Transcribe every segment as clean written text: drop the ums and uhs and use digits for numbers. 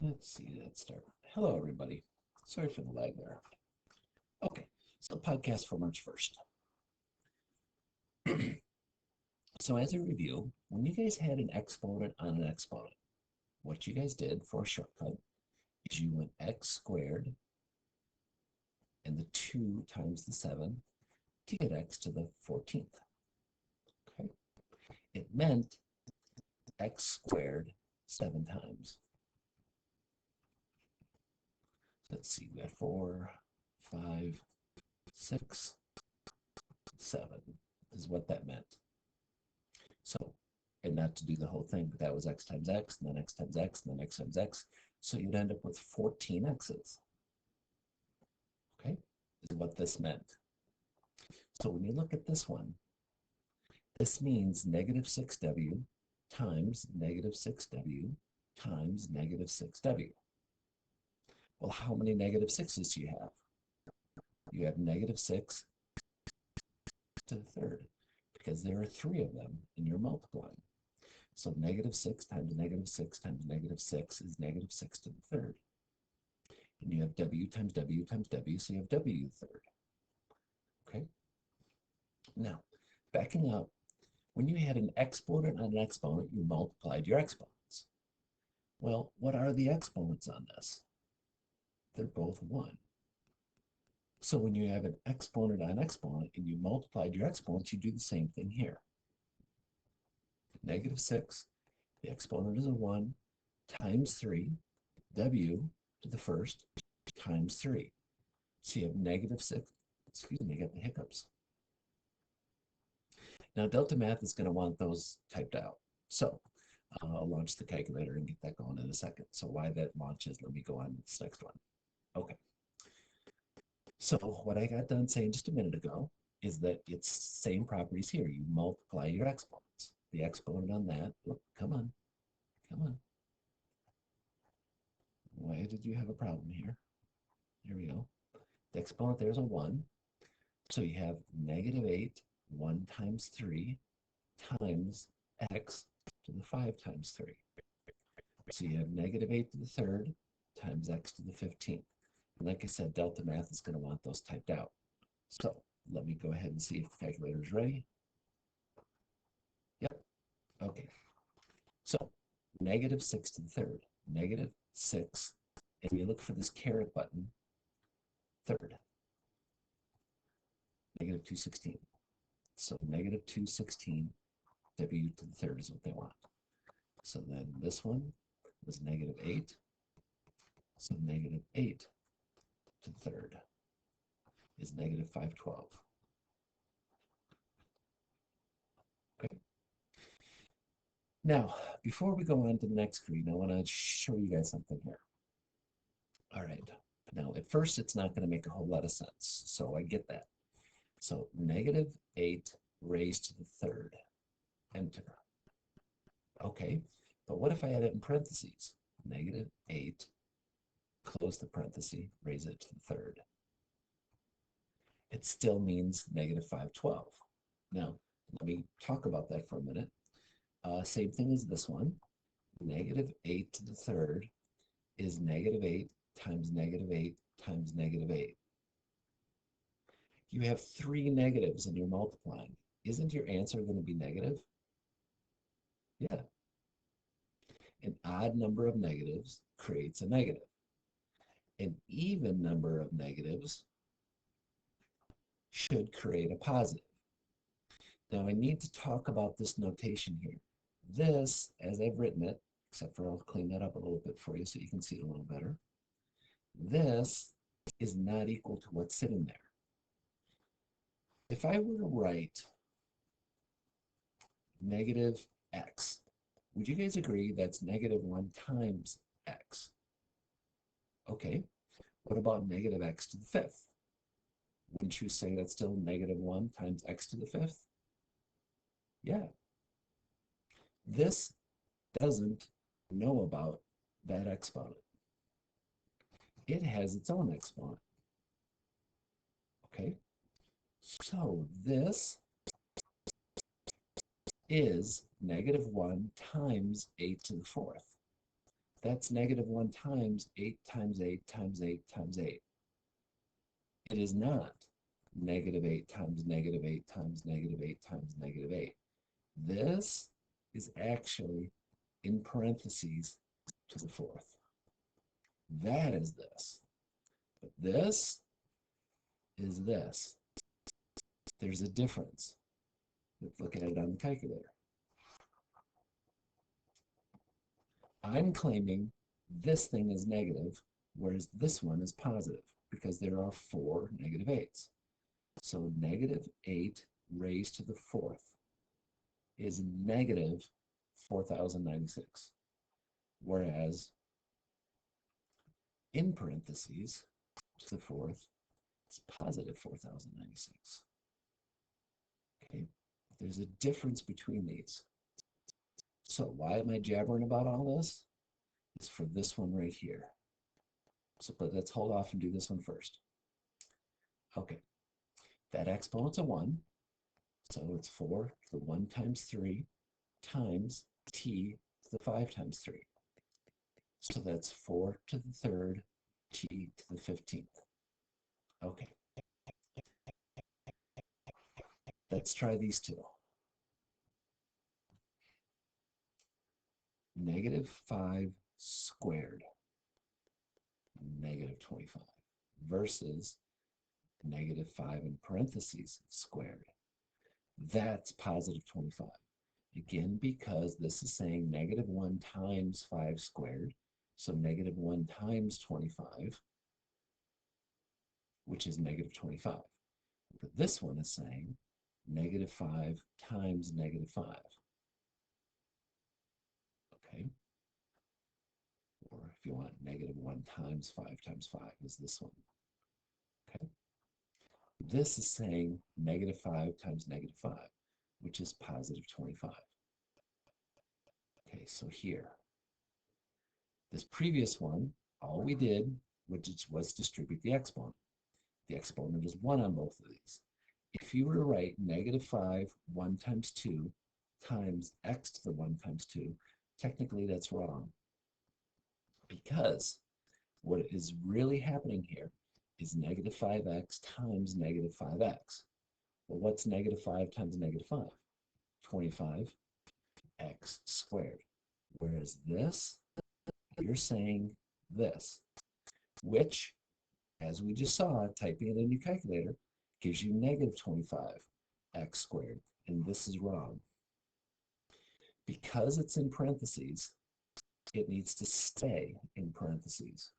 Let's see, let's start. Hello, everybody. Sorry for the lag there. Okay, so podcast for March 1st. So as a review, when you guys had an exponent on an exponent, what you guys did for a shortcut is you went x squared and the 2 times the 7 to get x to the 14th. Okay, it meant x squared 7 times. Let's see, we got 4, 5, 6, 7 is what that meant. So, and not to do the whole thing, but that was x times x, and then x times x, and then x times x. So you'd end up with 14 x's. Okay, is what this meant. So when you look at this one, this means negative 6w times negative 6w times negative 6w. Well, how many negative 6's do you have? You have negative 6 to the third, because there are 3 of them, and you're multiplying. So negative 6 times negative 6 times negative 6 is negative 6 to the third. And you have w times w times w, so you have w to the third. Okay? Now, backing up, when you had an exponent on an exponent, you multiplied your exponents. Well, what are the exponents on this? They're both 1. So when you have an exponent on exponent and you multiplied your exponents, you do the same thing here. Negative 6, the exponent is a 1, times 3, w to the first, times 3. So you have negative 6, excuse me, I got the hiccups. Now delta math is going to want those typed out. So I'll launch the calculator and get that going in a second. So while that launches, let me go on to this next one. Okay. So what I got done saying just a minute ago is that it's same properties here. You multiply your exponents. The exponent on that, look, come on. Why did you have a problem here? Here we go. The exponent there's a 1. So you have negative 8, 1 times 3 times x to the 5 times 3. So you have negative 8 to the third times x to the 15th. And like I said, delta math is going to want those typed out. So let me go ahead and see if the calculator is ready. Yep. Okay. So negative 6 to the third, negative 6, and you look for this caret button, third, negative 216. So negative 216, w to the third is what they want. So then this one was negative 8. So negative 8 to the third is negative 512. Okay. Now, before we go on to the next screen, I want to show you guys something here. All right. Now, at first, it's not going to make a whole lot of sense. So I get that. So negative 8 raised to the third, enter. Okay, but what if I had it in parentheses? Negative 8, close the parenthesis, raise it to the third. It still means negative 512. Now, let me talk about that for a minute. Same thing as this one. Negative 8 to the third is negative 8 times negative 8 times negative 8. You have 3 negatives and you're multiplying. Isn't your answer going to be negative? Yeah. An odd number of negatives creates a negative. An even number of negatives should create a positive. Now I need to talk about this notation here. This, as I've written it, except for I'll clean that up a little bit for you so you can see it a little better. This is not equal to what's sitting there. If I were to write negative x, would you guys agree that's negative 1 times x? Okay, what about negative x to the fifth? Wouldn't you say that's still negative 1 times x to the fifth? Yeah. This doesn't know about that exponent. It has its own exponent. Okay, so this is negative 1 times 8 to the fourth. That's negative 1 times 8 times 8 times 8 times 8. It is not negative 8 times negative 8 times negative 8 times negative 8. This is actually in parentheses to the fourth. That is this. But this is this. There's a difference. Let's look at it on the calculator. I'm claiming this thing is negative, whereas this one is positive, because there are 4 negative 8s. So negative 8 raised to the fourth is negative 4,096. Whereas in parentheses to the fourth, it's positive 4,096. Okay, there's a difference between these. So why am I jabbering about all this? It's for this one right here. So, but let's hold off and do this one first. Okay, that exponent's a 1, so it's 4 to the 1 times 3 times t to the 5 times 3. So that's 4 to the third t to the 15th. Okay, let's try these two. Negative 5 squared, negative 25, versus negative 5 in parentheses squared. That's positive 25. Again, because this is saying negative 1 times 5 squared, so negative 1 times 25, which is negative 25. But this one is saying negative 5 times negative 5. Okay? Or if you want, negative 1 times 5 is this one. Okay? This is saying negative 5 times negative 5, which is positive 25. Okay, so here, this previous one, all we did was distribute the exponent. The exponent is 1 on both of these. If you were to write negative 5, 1 times 2, times x to the 1 times 2, technically that's wrong. Because what is really happening here is negative 5x times negative 5x. Well, what's negative 5 times negative 5? 25x squared. Whereas this, you're saying this, which, as we just saw, typing it in your calculator, gives you negative 25x squared. And this is wrong. Because it's in parentheses, it needs to stay in parentheses.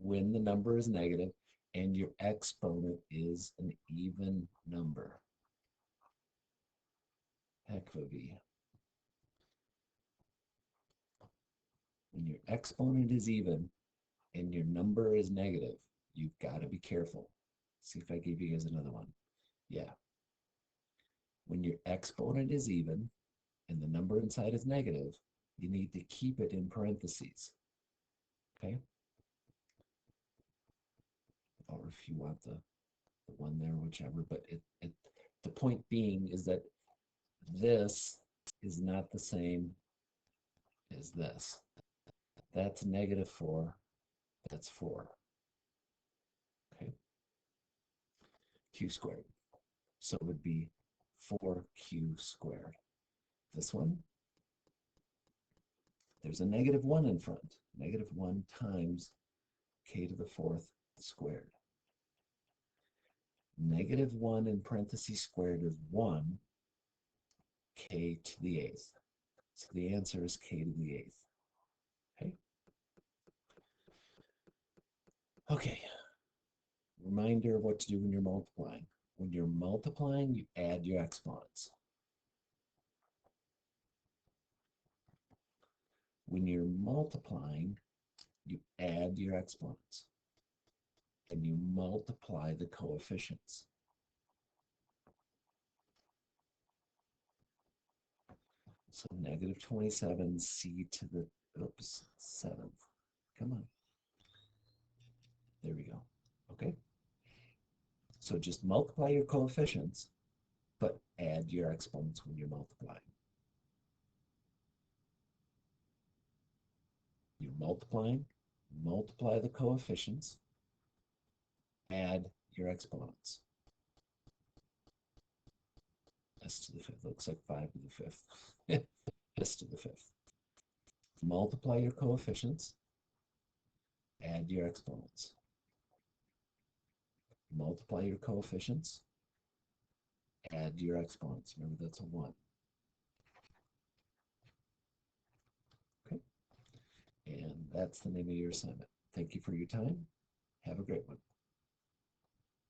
When the number is negative and your exponent is an even number. Heck of a V. When your exponent is even and your number is negative, you've got to be careful. See if I give you guys another one. Yeah. When your exponent is even and the number inside is negative, you need to keep it in parentheses. Okay? Or if you want the one there, whichever, but the point being is that this is not the same as this. That's negative 4, that's 4. Okay? Q squared. So it would be 4q squared. This one, there's a negative 1 in front. Negative 1 times k to the 4th squared. Negative 1 in parentheses squared is 1, k to the 8th. So the answer is k to the 8th. Okay? Okay. Reminder of what to do when you're multiplying. When you're multiplying, you add your exponents. When you're multiplying, you add your exponents. And you multiply the coefficients. So negative 27 c to the, 7th. Come on. There we go. Okay? So just multiply your coefficients, but add your exponents when you're multiplying. multiplying, multiply the coefficients, add your exponents. S to the fifth looks like 5 to the fifth. S to the fifth. Multiply your coefficients, add your exponents. Multiply your coefficients, add your exponents. Remember, that's a 1. Okay, and that's the name of your assignment. Thank you for your time. Have a great one.